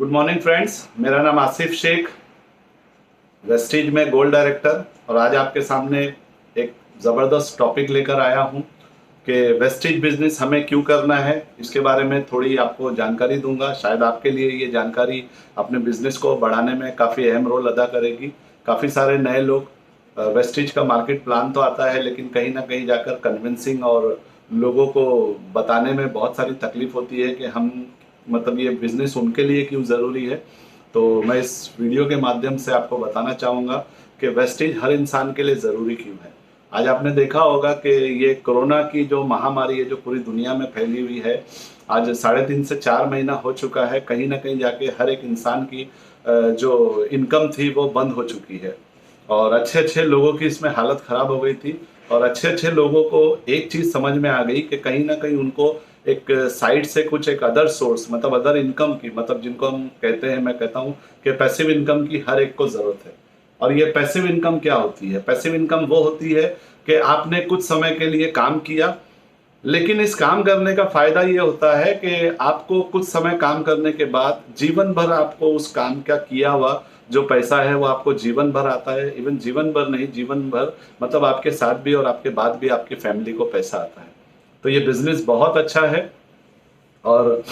Good morning friends, मेरा नाम Asif Sheikh, Vestige में गोल्ड डायरेक्टर। और आज आपके सामने एक ज़बरदस्त टॉपिक लेकर आया हूं कि वेस्टीज बिजनेस हमें क्यों करना है। इसके बारे में थोड़ी आपको जानकारी दूंगा। शायद आपके लिए ये जानकारी अपने बिजनेस को बढ़ाने में काफ़ी अहम रोल अदा करेगी। काफ़ी सारे नए लोग वेस्टीज का मार्केट प्लान तो आता है, लेकिन कहीं ना कहीं जाकर कन्विंसिंग और लोगों को बताने में बहुत सारी तकलीफ होती है कि हम मतलब ये बिजनेस उनके लिए क्यों ज़रूरी है। तो मैं इस वीडियो के माध्यम से आपको बताना चाहूँगा कि वेस्टेज हर इंसान के लिए ज़रूरी क्यों है। आज आपने देखा होगा कि ये कोरोना की जो महामारी है, जो पूरी दुनिया में फैली हुई है, आज 3.5 से 4 महीना हो चुका है। कहीं ना कहीं जाके हर एक इंसान की जो इनकम थी वो बंद हो चुकी है और अच्छे अच्छे लोगों की इसमें हालत ख़राब हो गई थी। और अच्छे अच्छे लोगों को एक चीज़ समझ में आ गई कि कहीं ना कहीं उनको एक साइड से कुछ एक अदर सोर्स, मतलब अदर इनकम की, मतलब जिनको हम कहते हैं, मैं कहता हूँ कि पैसिव इनकम की हर एक को ज़रूरत है। और ये पैसिव इनकम क्या होती है? पैसिव इनकम वो होती है कि आपने कुछ समय के लिए काम किया, लेकिन इस काम करने का फायदा ये होता है कि आपको कुछ समय काम करने के बाद जीवन भर आपको उस काम का किया हुआ जो पैसा है वो आपको जीवन भर आता है। इवन जीवन भर नहीं, जीवन भर मतलब आपके साथ भी और आपके बाद भी आपकी फैमिली को पैसा आता है। तो ये बिजनेस बहुत अच्छा है। और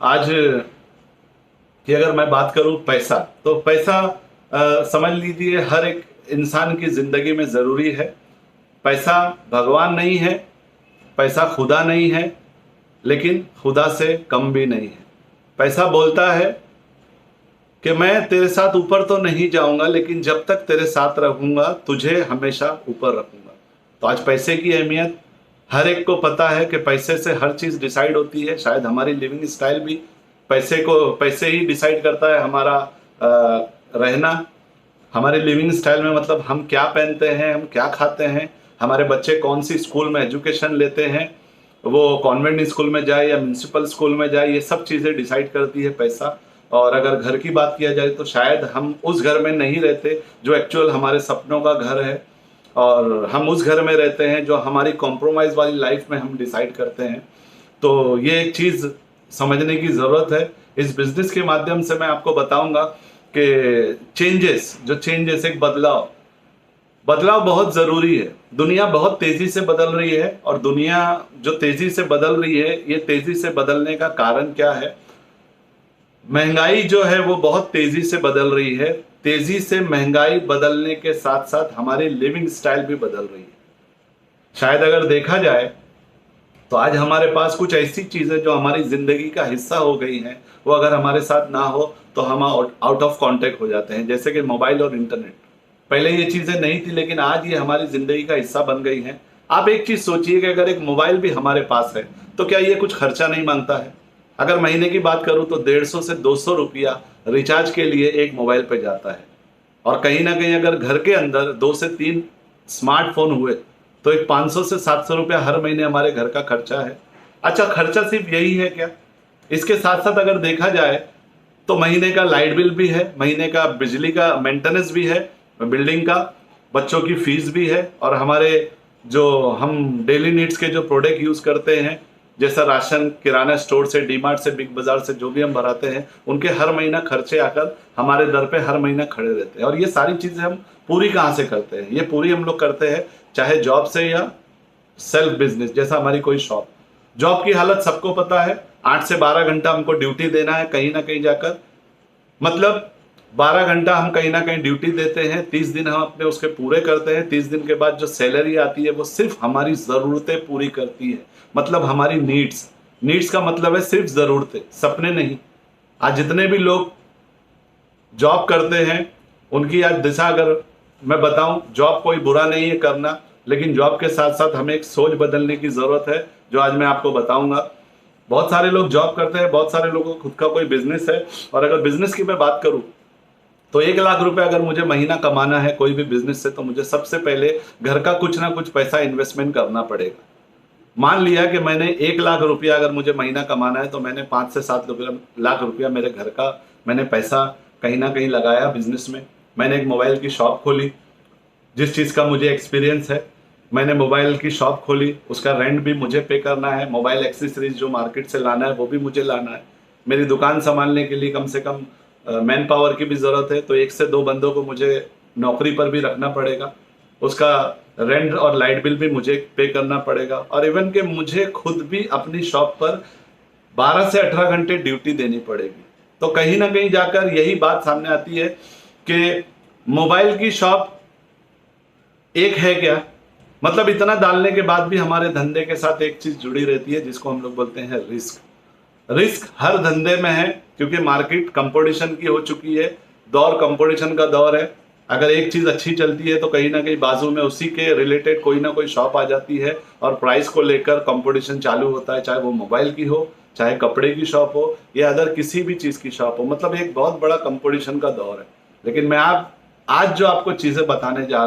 आज की अगर मैं बात करूं पैसा, तो पैसा समझ लीजिए हर एक इंसान की जिंदगी में जरूरी है। पैसा भगवान नहीं है, पैसा खुदा नहीं है, लेकिन खुदा से कम भी नहीं है। पैसा बोलता है कि मैं तेरे साथ ऊपर तो नहीं जाऊंगा, लेकिन जब तक तेरे साथ रहूंगा तुझे हमेशा ऊपर रखूंगा। तो आज पैसे की अहमियत हर एक को पता है कि पैसे से हर चीज डिसाइड होती है। शायद हमारी लिविंग स्टाइल भी पैसे ही डिसाइड करता है। हमारा रहना, हमारे लिविंग स्टाइल में मतलब हम क्या पहनते हैं, हम क्या खाते हैं, हमारे बच्चे कौन सी स्कूल में एजुकेशन लेते हैं, वो कॉन्वेंट स्कूल में जाए या म्यूनसिपल स्कूल में जाए, ये सब चीज़ें डिसाइड करती है पैसा। और अगर घर की बात किया जाए तो शायद हम उस घर में नहीं रहते जो एक्चुअल हमारे सपनों का घर है, और हम उस घर में रहते हैं जो हमारी कॉम्प्रोमाइज़ वाली लाइफ में हम डिसाइड करते हैं। तो ये एक चीज़ समझने की ज़रूरत है। इस बिजनेस के माध्यम से मैं आपको बताऊंगा कि चेंजेस एक बदलाव बदलाव बहुत जरूरी है। दुनिया बहुत तेजी से बदल रही है, और दुनिया जो तेजी से बदल रही है, ये तेजी से बदलने का कारण क्या है? महंगाई जो है वो बहुत तेजी से बदल रही है। तेजी से महंगाई बदलने के साथ साथ हमारी लिविंग स्टाइल भी बदल रही है। शायद अगर देखा जाए तो आज हमारे पास कुछ ऐसी चीजें जो हमारी जिंदगी का हिस्सा हो गई हैं, वो अगर हमारे साथ ना हो तो हम आउट ऑफ कांटेक्ट हो जाते हैं। जैसे कि मोबाइल और इंटरनेट, पहले ये चीजें नहीं थी, लेकिन आज ये हमारी जिंदगी का हिस्सा बन गई हैं। आप एक चीज सोचिए कि अगर एक मोबाइल भी हमारे पास है तो क्या ये कुछ खर्चा नहीं मांगता है? अगर महीने की बात करूं तो 150 से 200 रुपया रिचार्ज के लिए एक मोबाइल पे जाता है। और कहीं ना कहीं अगर घर के अंदर 2 से 3 स्मार्टफोन हुए तो एक 500 से 700 रुपया हर महीने हमारे घर का खर्चा है। अच्छा, खर्चा सिर्फ यही है क्या? इसके साथ साथ अगर देखा जाए तो महीने का लाइट बिल भी है, महीने का बिजली का मेंटेनेंस भी है, बिल्डिंग का, बच्चों की फीस भी है, और हमारे जो हम डेली नीड्स के जो प्रोडक्ट यूज करते हैं, जैसा राशन, किराना स्टोर से, डीमार्ट से, बिग बाजार से जो भी हम भराते हैं, उनके हर महीना खर्चे आकर हमारे दर पे हर महीना खड़े रहते हैं। और ये सारी चीजें हम पूरी कहाँ से करते हैं? ये पूरी हम लोग करते हैं चाहे जॉब से या सेल्फ बिजनेस, जैसा हमारी कोई शॉप। जॉब की हालत सबको पता है, 8 से 12 घंटा हमको ड्यूटी देना है कहीं ना कहीं जाकर। मतलब 12 घंटा हम कहीं ना कहीं ड्यूटी देते हैं, 30 दिन हम अपने उसके पूरे करते हैं। 30 दिन के बाद जो सैलरी आती है वो सिर्फ हमारी ज़रूरतें पूरी करती है, मतलब हमारी नीड्स। नीड्स का मतलब है सिर्फ ज़रूरतें, सपने नहीं। आज जितने भी लोग जॉब करते हैं उनकी आज दिशा अगर मैं बताऊं, जॉब कोई बुरा नहीं है करना, लेकिन जॉब के साथ साथ हमें एक सोच बदलने की ज़रूरत है, जो आज मैं आपको बताऊंगा। बहुत सारे लोग जॉब करते हैं, बहुत सारे लोगों को खुद का कोई बिजनेस है। और अगर बिजनेस की मैं बात करूं तो 1 लाख रुपए अगर मुझे महीना कमाना है कोई भी बिजनेस से, तो मुझे सबसे पहले घर का कुछ ना कुछ पैसा इन्वेस्टमेंट करना पड़ेगा। मान लिया कि मैंने 1 लाख रुपया अगर मुझे महीना कमाना है, तो मैंने 5 से 7 लाख रुपया मेरे घर का मैंने पैसा कहीं ना कहीं लगाया बिजनेस में। मैंने एक मोबाइल की शॉप खोली, जिस चीज़ का मुझे एक्सपीरियंस है। मैंने मोबाइल की शॉप खोली, उसका रेंट भी मुझे पे करना है, मोबाइल एक्सेसरीज जो मार्केट से लाना है वो भी मुझे लाना है। मेरी दुकान संभालने के लिए कम से कम मैन पावर की भी ज़रूरत है, तो 1 से 2 बंदों को मुझे नौकरी पर भी रखना पड़ेगा। उसका रेंट और लाइट बिल भी मुझे पे करना पड़ेगा, और इवन कि मुझे खुद भी अपनी शॉप पर 12 से 18 घंटे ड्यूटी देनी पड़ेगी। तो कहीं ना कहीं जाकर यही बात सामने आती है कि मोबाइल की शॉप एक है क्या, मतलब इतना डालने के बाद भी हमारे धंधे के साथ एक चीज जुड़ी रहती है जिसको हम लोग बोलते हैं रिस्क। रिस्क हर धंधे में है, क्योंकि मार्केट कंपटीशन की हो चुकी है, दौर कंपटीशन का दौर है। अगर एक चीज अच्छी चलती है तो कहीं ना कहीं बाजू में उसी के रिलेटेड कोई ना कोई शॉप आ जाती है और प्राइस को लेकर कंपटीशन चालू होता है, चाहे वो मोबाइल की हो, चाहे कपड़े की शॉप हो, या अदर किसी भी चीज की शॉप हो। मतलब एक बहुत बड़ा कंपटीशन का दौर है। लेकिन मैं आज जो आपको चीजें बताने जा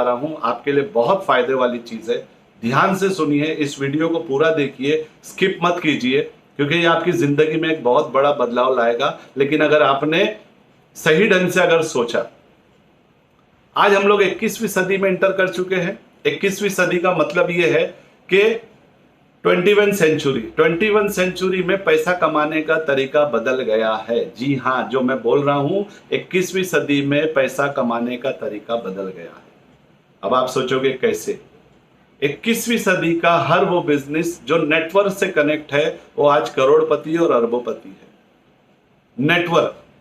रहा हूं, आपके लिए बहुत फायदे वाली चीज है। ध्यान से सुनिए, इस वीडियो को पूरा देखिए, स्किप मत कीजिए, क्योंकि ये आपकी जिंदगी में एक बहुत बड़ा बदलाव लाएगा। लेकिन अगर आपने सही ढंग से अगर सोचा। आज हम लोग 21वीं सदी में इंटर कर चुके हैं। 21वीं सदी का मतलब ये है कि 21 सेंचुरी में पैसा कमाने का तरीका बदल गया है। जी हाँ, जो मैं बोल रहा हूं, 21वीं सदी में पैसा कमाने का तरीका बदल गया है। अब आप सोचोगे कैसे? 21वीं सदी का हर वो बिजनेस जो नेटवर्क से कनेक्ट है वो आज करोड़पति और अरबोपति है।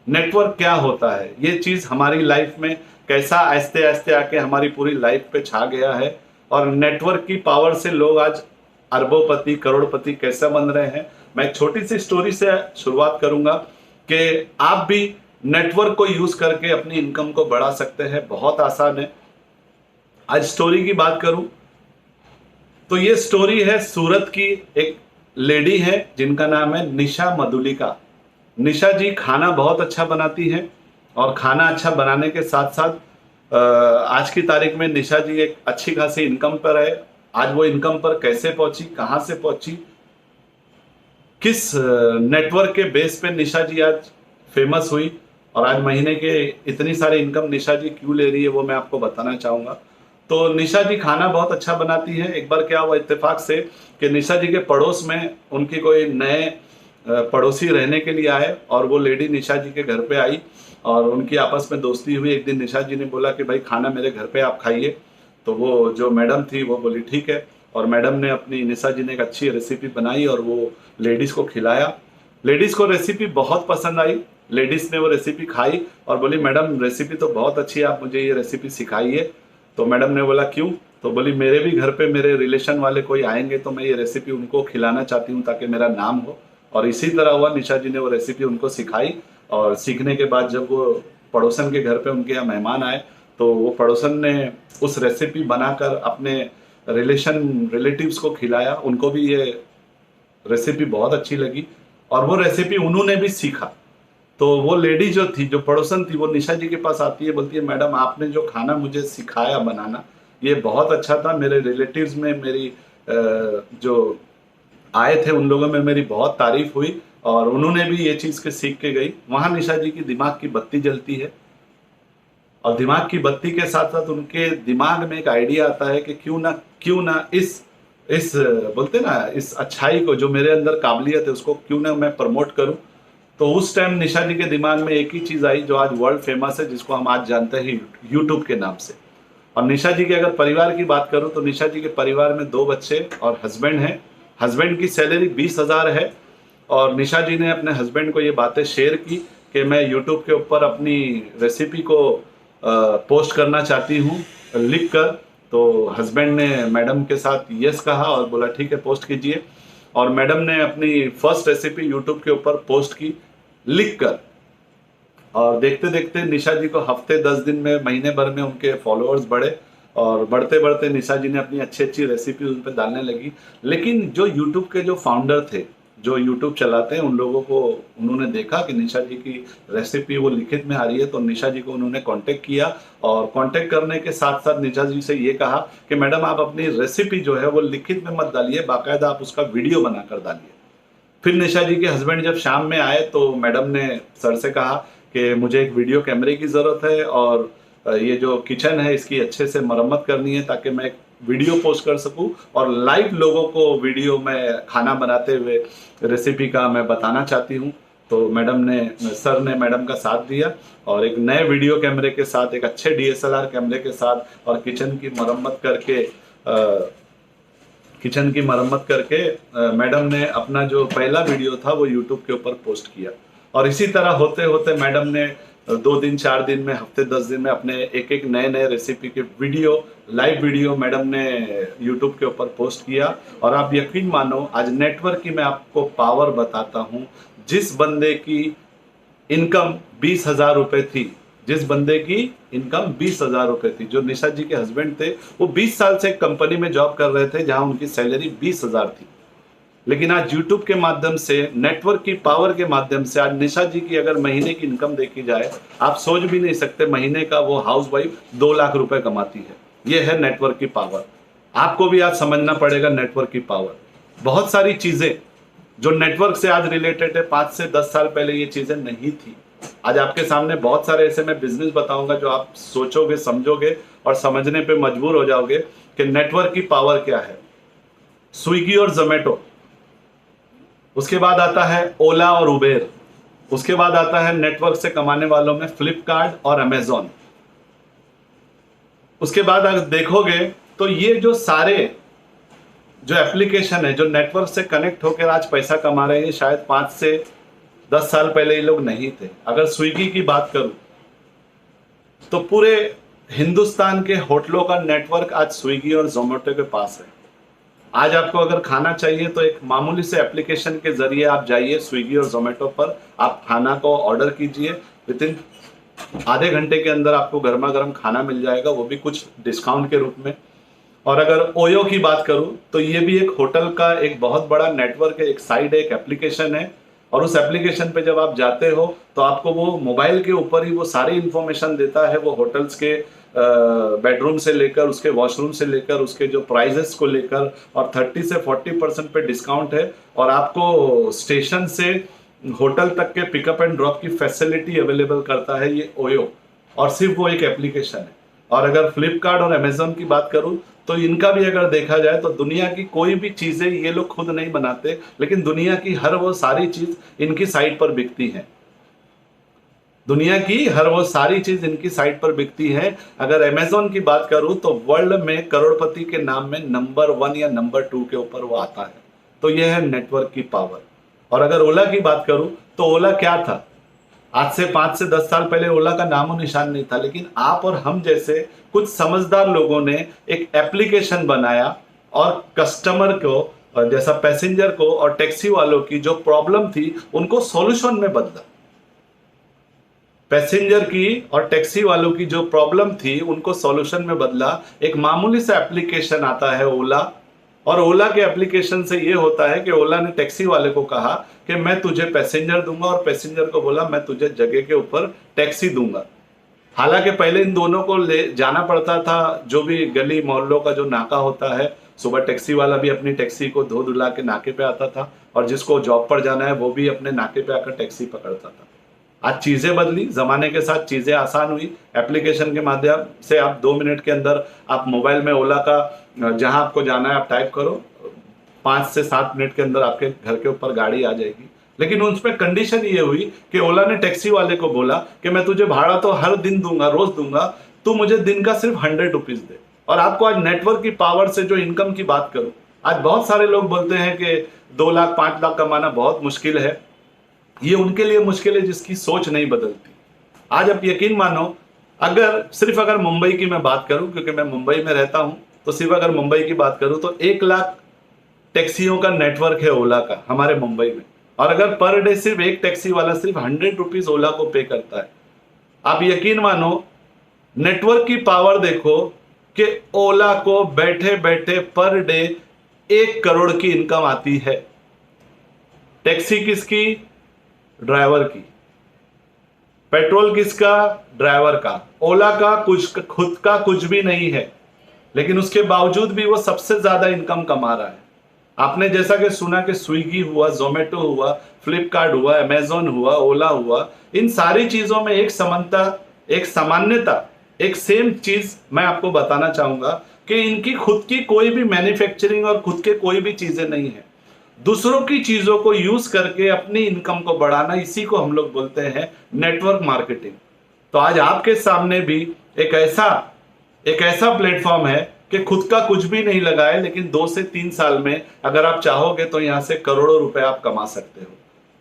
नेटवर्क क्या होता है? ये चीज हमारी लाइफ में कैसा आहिस्ते आहिस्ते आके हमारी पूरी लाइफ पे छा गया है, और नेटवर्क की पावर से लोग आज अरबोपति करोड़पति कैसे बन रहे हैं। मैं एक छोटी सी स्टोरी से शुरुआत करूंगा कि आप भी नेटवर्क को यूज करके अपनी इनकम को बढ़ा सकते हैं। बहुत आसान है। आज स्टोरी की बात करूं तो ये स्टोरी है सूरत की। एक लेडी है जिनका नाम है निशा मधुलिका। निशा जी खाना बहुत अच्छा बनाती हैं, और खाना अच्छा बनाने के साथ साथ आज की तारीख में निशा जी एक अच्छी खासी इनकम पर है। आज वो इनकम पर कैसे पहुंची, कहां से पहुंची, किस नेटवर्क के बेस पे निशा जी आज फेमस हुई, और आज महीने के इतनी सारी इनकम निशा जी क्यों ले रही है, वो मैं आपको बताना चाहूंगा। तो निशा जी खाना बहुत अच्छा बनाती है। एक बार क्या हुआ इत्तेफाक से कि निशा जी के पड़ोस में उनकी कोई नए पड़ोसी रहने के लिए आए, और वो लेडी निशा जी के घर पे आई और उनकी आपस में दोस्ती हुई। एक दिन निशा जी ने बोला कि भाई खाना मेरे घर पे आप खाइए। तो वो जो मैडम थी वो बोली ठीक है, और मैडम ने अपनी निशा जी ने एक अच्छी रेसिपी बनाई और वो लेडीज को खिलाया। लेडीज को रेसिपी बहुत पसंद आई। लेडीज ने वो रेसिपी खाई और बोली मैडम रेसिपी तो बहुत अच्छी है, आप मुझे ये रेसिपी सिखाइए। तो मैडम ने बोला क्यों? तो बोली मेरे भी घर पे मेरे रिलेशन वाले कोई आएंगे तो मैं ये रेसिपी उनको खिलाना चाहती हूँ ताकि मेरा नाम हो। और इसी तरह हुआ, निशा जी ने वो रेसिपी उनको सिखाई, और सीखने के बाद जब वो पड़ोसन के घर पे उनके यहाँ मेहमान आए तो वो पड़ोसन ने उस रेसिपी बनाकर अपने रिलेटिव्स को खिलाया। उनको भी ये रेसिपी बहुत अच्छी लगी और वो रेसिपी उन्होंने भी सीखा। तो वो लेडी जो थी, जो पड़ोसन थी, वो निशा जी के पास आती है, बोलती है मैडम आपने जो खाना मुझे सिखाया बनाना ये बहुत अच्छा था। मेरे रिलेटिव्स में मेरी जो आए थे उन लोगों में मेरी बहुत तारीफ हुई, और उन्होंने भी ये चीज के सीख के गई। वहां निशा जी की दिमाग की बत्ती जलती है, और दिमाग की बत्ती के साथ साथ उनके दिमाग में एक आइडिया आता है कि क्यों ना इस बोलते ना इस अच्छाई को, जो मेरे अंदर काबिलियत है, उसको क्यों ना मैं प्रमोट करूं। तो उस टाइम निशा जी के दिमाग में एक ही चीज आई जो आज वर्ल्ड फेमस है, जिसको हम आज जानते हैं यूट्यूब के नाम से। और निशा जी के अगर परिवार की बात करूं तो निशा जी के परिवार में 2 बच्चे और हस्बैंड हैं। हस्बैंड की सैलरी 20,000 है, और निशा जी ने अपने हस्बैंड को ये बातें शेयर की कि मैं यूट्यूब के ऊपर अपनी रेसिपी को पोस्ट करना चाहती हूँ लिख कर। तो हस्बैंड ने मैडम के साथ यस कहा और बोला ठीक है पोस्ट कीजिए, और मैडम ने अपनी फर्स्ट रेसिपी यूट्यूब के ऊपर पोस्ट की लिख कर। और देखते देखते निशा जी को हफ्ते 10 दिन में, महीने भर में उनके फॉलोअर्स बढ़े, और बढ़ते बढ़ते निशा जी ने अपनी अच्छी अच्छी रेसिपी उन पर डालने लगी। लेकिन जो यूट्यूब के जो फाउंडर थे, जो यूट्यूब चलाते हैं, उन लोगों को उन्होंने देखा कि निशा जी की रेसिपी वो लिखित में आ रही है, तो निशा जी को उन्होंने कांटेक्ट किया, और कांटेक्ट करने के साथ साथ निशा जी से ये कहा कि मैडम आप अपनी रेसिपी जो है वो लिखित में मत डालिए, बाकायदा आप उसका वीडियो बनाकर डालिए। फिर निशा जी के हस्बैंड जब शाम में आए तो मैडम ने सर से कहा कि मुझे एक वीडियो कैमरे की ज़रूरत है, और ये जो किचन है इसकी अच्छे से मरम्मत करनी है ताकि मैं एक वीडियो पोस्ट कर सकूं और लाइव लोगों को वीडियो में खाना बनाते हुए रेसिपी का मैं बताना चाहती हूं। तो सर ने मैडम का साथ दिया और एक नए वीडियो कैमरे के साथ, एक अच्छे DSLR कैमरे के साथ और किचन की मरम्मत करके मैडम ने अपना जो पहला वीडियो था वो यूट्यूब के ऊपर पोस्ट किया। और इसी तरह होते होते मैडम ने 2 दिन 4 दिन में, हफ्ते 10 दिन में अपने एक नए रेसिपी के लाइव वीडियो मैडम ने यूट्यूब के ऊपर पोस्ट किया। और आप यकीन मानो, आज नेटवर्क की मैं आपको पावर बताता हूं। जिस बंदे की इनकम 20,000 रुपए थी, जिस बंदे की इनकम 20,000 रुपए थी, जो निशा जी के हस्बैंड थे, वो 20 साल से एक कंपनी में जॉब कर रहे थे जहां उनकी सैलरी 20,000 थी। लेकिन आज यूट्यूब के माध्यम से, नेटवर्क की पावर के माध्यम से, आज निशा जी की अगर महीने की इनकम देखी जाए, आप सोच भी नहीं सकते, महीने का वो हाउसवाइफ 2 लाख रुपए कमाती है। ये है नेटवर्क की पावर। आपको भी आज समझना पड़ेगा नेटवर्क की पावर। बहुत सारी चीजें जो नेटवर्क से आज रिलेटेड है, 5 से 10 साल पहले ये चीजें नहीं थी। आज आपके सामने बहुत सारे ऐसे मैं बिजनेस बताऊंगा जो आप सोचोगे, समझोगे और समझने पे मजबूर हो जाओगे कि नेटवर्क की पावर क्या है। स्विगी और जोमेटो, उसके बाद आता है ओला और उबेर, उसके बाद आता है नेटवर्क से कमाने वालों में फ्लिपकार्ट और अमेजॉन। उसके बाद अगर देखोगे तो ये जो सारे जो एप्लीकेशन है जो नेटवर्क से कनेक्ट होकर आज पैसा कमा रहे हैं, शायद 5 से 10 साल पहले ये लोग नहीं थे। अगर स्विगी की बात करूं तो पूरे हिंदुस्तान के होटलों का नेटवर्क आज स्विगी और जोमेटो के पास है। आज आपको अगर खाना चाहिए तो एक मामूली से एप्लीकेशन के जरिए आप जाइए स्विगी और जोमेटो पर, आप खाना को ऑर्डर कीजिए, विदिन आधे घंटे के अंदर आपको गर्मा गर्म खाना मिल जाएगा, वो भी कुछ डिस्काउंट के रूप में। और अगर ओयो की बात करूं तो ये भी एक होटल का एक बहुत बड़ा नेटवर्क है, एक साइड है, एक एप्लीकेशन है। और उस एप्लीकेशन पे जब आप जाते हो तो आपको वो मोबाइल के ऊपर ही वो सारी इंफॉर्मेशन देता है, वो होटल्स के बेडरूम से लेकर, उसके वॉशरूम से लेकर, उसके जो प्राइजेस को लेकर, और 30 से 40% पे डिस्काउंट है। और आपको स्टेशन से होटल तक के पिकअप एंड ड्रॉप की फैसिलिटी अवेलेबल करता है ये ओयो, और सिर्फ वो एक एप्लीकेशन है। और अगर फ्लिपकार्ट और अमेजोन की बात करूं तो इनका भी अगर देखा जाए तो दुनिया की कोई भी चीजें ये लोग खुद नहीं बनाते, लेकिन दुनिया की हर वो सारी चीज इनकी साइट पर बिकती है। दुनिया की हर वो सारी चीज इनकी साइट पर बिकती है। अगर अमेजोन की बात करूं तो वर्ल्ड में करोड़पति के नाम में नंबर 1 या नंबर 2 के ऊपर वो आता है। तो यह है नेटवर्क की पावर। और अगर ओला की बात करूं तो ओला क्या था? आज से 5 से 10 साल पहले ओला का नामो निशान नहीं था, लेकिन आप और हम जैसे कुछ समझदार लोगों ने एक एप्लीकेशन बनाया और कस्टमर को, जैसा पैसेंजर को और टैक्सी वालों की जो प्रॉब्लम थी उनको सॉल्यूशन में बदला। पैसेंजर की और टैक्सी वालों की जो प्रॉब्लम थी उनको सॉल्यूशन में बदला। एक मामूली सा एप्लीकेशन आता है ओला, और ओला के एप्लीकेशन से ये होता है कि ओला ने टैक्सी वाले को कहा कि मैं तुझे पैसेंजर दूंगा, और पैसेंजर को बोला मैं तुझे जगह के ऊपर टैक्सी दूंगा। हालांकि पहले इन दोनों को ले जाना पड़ता था, जो भी गली मोहल्लों का जो नाका होता है, सुबह टैक्सी वाला भी अपनी टैक्सी को धो धुला के नाके पे आता था, और जिसको जॉब पर जाना है वो भी अपने नाके पे आकर टैक्सी पकड़ता था। आज चीजें बदली, जमाने के साथ चीजें आसान हुई। एप्लीकेशन के माध्यम से आप 2 मिनट के अंदर आप मोबाइल में ओला का जहां आपको जाना है आप टाइप करो, 5 से 7 मिनट के अंदर आपके घर के ऊपर गाड़ी आ जाएगी। लेकिन उसमें कंडीशन ये हुई कि ओला ने टैक्सी वाले को बोला कि मैं तुझे भाड़ा तो हर दिन दूंगा, रोज दूंगा, तू मुझे दिन का सिर्फ 100 रुपीज दे। और आपको आज नेटवर्क की पावर से जो इनकम की बात करूं, आज बहुत सारे लोग बोलते हैं कि 2 लाख 5 लाख कमाना बहुत मुश्किल है। ये उनके लिए मुश्किल है जिसकी सोच नहीं बदलती। आज आप यकीन मानो, अगर मुंबई की मैं बात करूं, क्योंकि मैं मुंबई में रहता हूं, तो सिर्फ अगर मुंबई की बात करूं तो 1 लाख टैक्सियों का नेटवर्क है ओला का हमारे मुंबई में। और अगर पर डे सिर्फ एक टैक्सी वाला सिर्फ 100 रुपीज ओला को पे करता है, आप यकीन मानो नेटवर्क की पावर देखो कि ओला को बैठे बैठे पर डे 1 करोड़ की इनकम आती है। टैक्सी किसकी? ड्राइवर की। पेट्रोल किसका? ड्राइवर का। ओला का कुछ खुद का कुछ भी नहीं है, लेकिन उसके बावजूद भी वो सबसे ज्यादा इनकम कमा रहा है। आपने जैसा कि सुना कि स्विगी हुआ, जोमेटो हुआ, फ्लिपकार्ट हुआ, अमेजोन हुआ, ओला हुआ, इन सारी चीजों में एक समानता, एक सामान्यता, एक सेम चीज मैं आपको बताना चाहूंगा कि इनकी खुद की कोई भी मैन्युफैक्चरिंग और खुद के कोई भी चीजें नहीं है। दूसरों की चीजों को यूज करके अपनी इनकम को बढ़ाना, इसी को हम लोग बोलते हैं नेटवर्क मार्केटिंग। तो आज आपके सामने भी एक ऐसा प्लेटफॉर्म है कि खुद का कुछ भी नहीं लगाए, लेकिन 2 से 3 साल में अगर आप चाहोगे तो यहां से करोड़ों रुपए आप कमा सकते हो।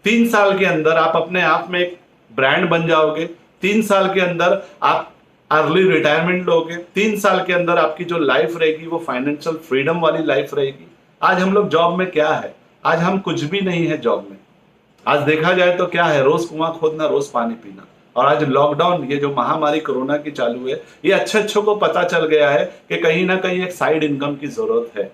3 साल के अंदर आप अपने आप में एक ब्रांड बन जाओगे। 3 साल के अंदर आप अर्ली रिटायरमेंट लोगे। 3 साल के अंदर आपकी जो लाइफ रहेगी वो फाइनेंशियल फ्रीडम वाली लाइफ रहेगी। आज हम लोग जॉब में क्या है, आज हम कुछ भी नहीं है जॉब में। आज देखा जाए तो क्या है, रोज कुआं खोदना, रोज पानी पीना। और आज लॉकडाउन, ये जो महामारी कोरोना की चालू है, ये अच्छों को पता चल गया है कि कहीं ना कहीं एक साइड इनकम की जरूरत है।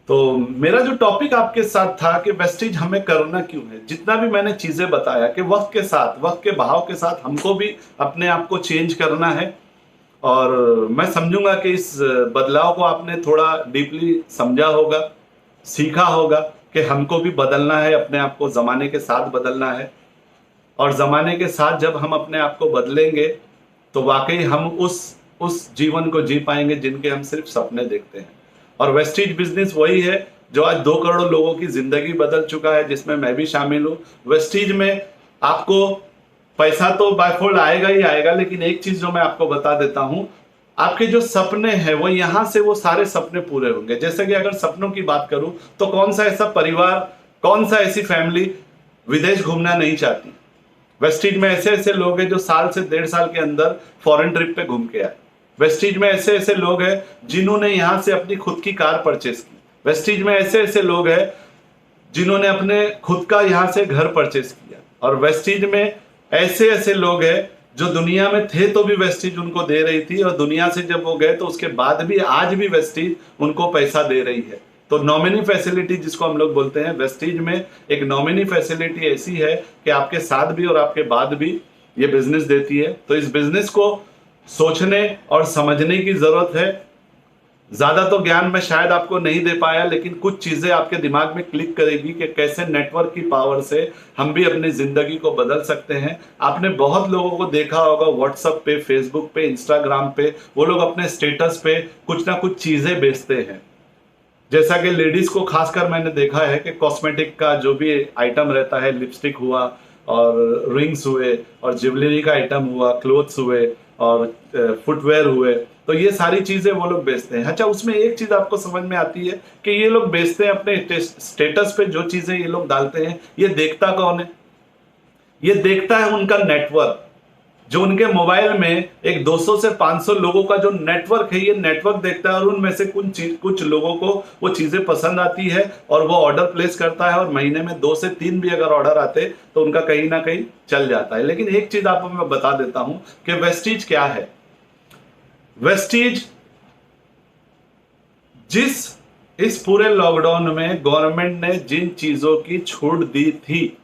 तो मेरा जो टॉपिक आपके साथ था कि वेस्टेज हमें करना क्यों है, जितना भी मैंने चीजें बताया कि वक्त के साथ, वक्त के बहाव के साथ हमको भी अपने आप को चेंज करना है। और मैं समझूंगा कि इस बदलाव को आपने थोड़ा डीपली समझा होगा, सीखा होगा कि हमको भी बदलना है, अपने आप को जमाने के साथ बदलना है। और जमाने के साथ जब हम अपने आप को बदलेंगे तो वाकई हम उस जीवन को जी पाएंगे जिनके हम सिर्फ सपने देखते हैं। और वेस्टेज बिजनेस वही है जो आज 2 करोड़ लोगों की जिंदगी बदल चुका है, जिसमें मैं भी शामिल हूं। वेस्टेज में आपको पैसा तो बायफोल्ड आएगा ही आएगा, लेकिन एक चीज जो मैं आपको बता देता हूं, आपके जो सपने हैं वो यहां से वो सारे सपने पूरे होंगे। जैसे कि अगर सपनों की बात करूं तो कौन सा ऐसा परिवार, कौन सा ऐसी फैमिली विदेश घूमना नहीं चाहती। वेस्टेज में ऐसे ऐसे लोग हैं जो साल से 1.5 साल के अंदर फॉरेन ट्रिप पे घूम के आए। वेस्टेज में ऐसे ऐसे लोग हैं जिन्होंने यहां से अपनी खुद की कार परचेस की। वेस्टेज में ऐसे ऐसे लोग हैं जिन्होंने अपने खुद का यहां से घर परचेस किया। और वेस्टेज में ऐसे ऐसे लोग हैं जो दुनिया में थे तो भी वेस्टेज उनको दे रही थी, और दुनिया से जब वो गए तो उसके बाद भी आज भी वेस्टेज उनको पैसा दे रही है। तो नॉमिनी फैसिलिटी जिसको हम लोग बोलते हैं, वेस्टेज में एक नॉमिनी फैसिलिटी ऐसी है कि आपके साथ भी और आपके बाद भी ये बिजनेस देती है। तो इस बिजनेस को सोचने और समझने की जरूरत है। ज्यादा तो ज्ञान मैं शायद आपको नहीं दे पाया, लेकिन कुछ चीजें आपके दिमाग में क्लिक करेगी कि कैसे नेटवर्क की पावर से हम भी अपनी जिंदगी को बदल सकते हैं। आपने बहुत लोगों को देखा होगा व्हाट्सएप पे, फेसबुक पे, इंस्टाग्राम पे, वो लोग अपने स्टेटस पे कुछ ना कुछ चीजें बेचते हैं। जैसा कि लेडीज को खासकर मैंने देखा है कि कॉस्मेटिक का जो भी आइटम रहता है, लिपस्टिक हुआ और रिंग्स हुए और ज्वेलरी का आइटम हुआ, क्लोथ्स हुए और फुटवेयर हुए, तो ये सारी चीजें वो लोग बेचते हैं। अच्छा, उसमें एक चीज आपको समझ में आती है कि ये लोग बेचते हैं अपने स्टेटस पे, जो चीजें ये लोग डालते हैं ये देखता कौन है? ये देखता है उनका नेटवर्क। जो उनके मोबाइल में एक 200 से 500 लोगों का जो नेटवर्क है, ये नेटवर्क देखता है और उनमें से कुछ लोगों को वो चीजें पसंद आती है और वो ऑर्डर प्लेस करता है। और महीने में 2 से 3 भी अगर ऑर्डर आते तो उनका कहीं ना कहीं चल जाता है। लेकिन एक चीज आपको मैं बता देता हूं कि वेस्टेज क्या है। वेस्टेज इस पूरे लॉकडाउन में गवर्नमेंट ने जिन चीजों की छूट दी थी,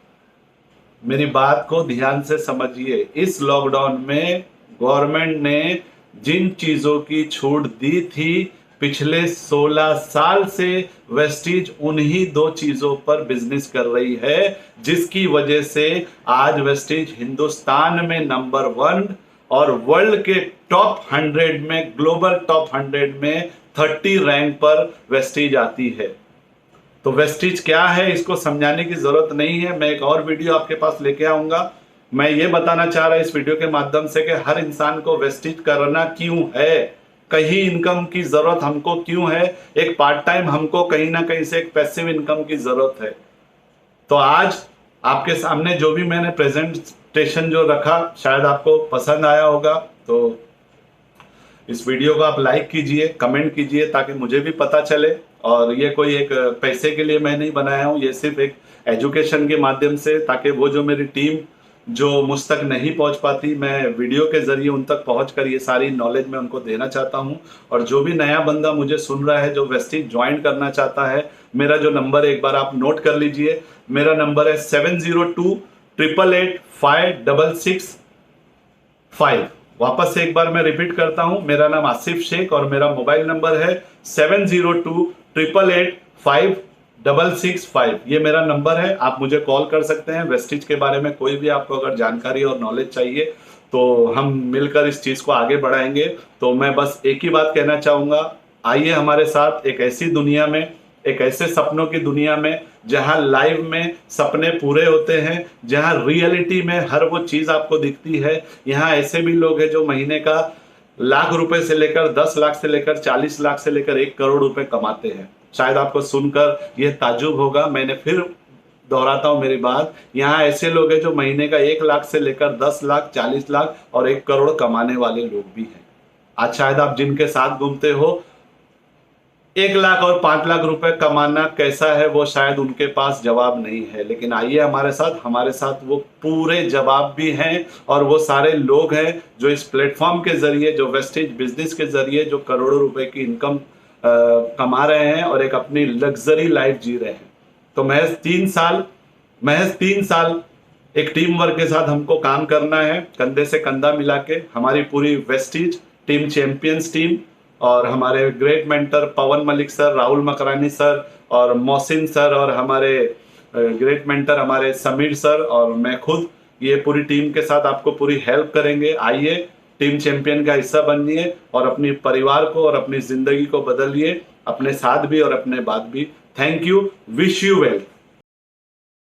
मेरी बात को ध्यान से समझिए, इस लॉकडाउन में गवर्नमेंट ने जिन चीजों की छूट दी थी, पिछले 16 साल से वेस्टेज उन्हीं 2 चीजों पर बिजनेस कर रही है, जिसकी वजह से आज वेस्टेज हिंदुस्तान में नंबर 1 और वर्ल्ड के टॉप 100 में, ग्लोबल टॉप 100 में 30 रैंक पर वेस्टेज आती है। तो वेस्टेज क्या है इसको समझाने की जरूरत नहीं है, मैं एक और वीडियो आपके पास लेके आऊंगा। मैं ये बताना चाह रहा इस वीडियो के माध्यम से कि हर इंसान को वेस्टेज करना क्यों है, कहीं इनकम की जरूरत हमको क्यों है, एक पार्ट टाइम हमको कहीं ना कहीं से एक पैसिव इनकम की जरूरत है। तो आज आपके सामने जो भी मैंने प्रेजेंटेशन जो रखा, शायद आपको पसंद आया होगा। तो इस वीडियो को आप लाइक कीजिए, कमेंट कीजिए, ताकि मुझे भी पता चले। और ये कोई एक पैसे के लिए मैं नहीं बनाया हूँ, ये सिर्फ एक एजुकेशन के माध्यम से, ताकि वो जो मेरी टीम जो मुझ तक नहीं पहुंच पाती, मैं वीडियो के जरिए उन तक पहुंचकर ये सारी नॉलेज मैं उनको देना चाहता हूं। और जो भी नया बंदा मुझे सुन रहा है जो वेस्टेज ज्वाइन करना चाहता है, मेरा जो नंबर है एक बार आप नोट कर लीजिए। मेरा नंबर है 7028886565। वापस से एक बार मैं रिपीट करता हूं, मेरा नाम आसिफ शेख और मेरा मोबाइल नंबर है 7028886565। 665 ये मेरा नंबर है। आप मुझे कॉल कर सकते हैं। वेस्टिज के बारे में कोई भी आपको अगर जानकारी और नॉलेज चाहिए तो हम मिलकर इस चीज को आगे बढ़ाएंगे। तो मैं बस एक ही बात कहना चाहूंगा, आइए हमारे साथ एक ऐसी दुनिया में, एक ऐसे सपनों की दुनिया में जहां लाइव में सपने पूरे होते हैं, जहां रियलिटी में हर वो चीज आपको दिखती है। यहाँ ऐसे भी लोग हैं जो महीने का लाख रुपए से लेकर 10 लाख से लेकर 40 लाख से लेकर 1 करोड़ रुपए कमाते हैं। शायद आपको सुनकर यह ताज्जुब होगा, मैंने फिर दोहराता हूं मेरी बात, यहाँ ऐसे लोग हैं जो महीने का 1 लाख से लेकर 10 लाख 40 लाख और 1 करोड़ कमाने वाले लोग भी हैं। आज शायद आप जिनके साथ घूमते हो, 1 लाख और 5 लाख रुपए कमाना कैसा है वो शायद उनके पास जवाब नहीं है, लेकिन आइए हमारे साथ वो पूरे जवाब भी हैं। और वो सारे लोग हैं जो इस प्लेटफॉर्म के जरिए, जो वेस्टेज बिजनेस के जरिए जो करोड़ों रुपए की इनकम कमा रहे हैं और एक अपनी लग्जरी लाइफ जी रहे हैं। तो महज 3 साल एक टीम वर्क के साथ हमको काम करना है, कंधे से कंधा मिला के। हमारी पूरी वेस्टीज टीम, चैंपियंस टीम और हमारे ग्रेट मेंटर पवन मलिक सर, राहुल मकरानी सर और मोहसिन सर और हमारे ग्रेट मेंटर हमारे समीर सर और मैं खुद, ये पूरी टीम के साथ आपको पूरी हेल्प करेंगे। आइए टीम चैंपियन का हिस्सा बनिए और अपने परिवार को और अपनी जिंदगी को बदलिए, अपने साथ भी और अपने बाद भी। Thank you, wish you well.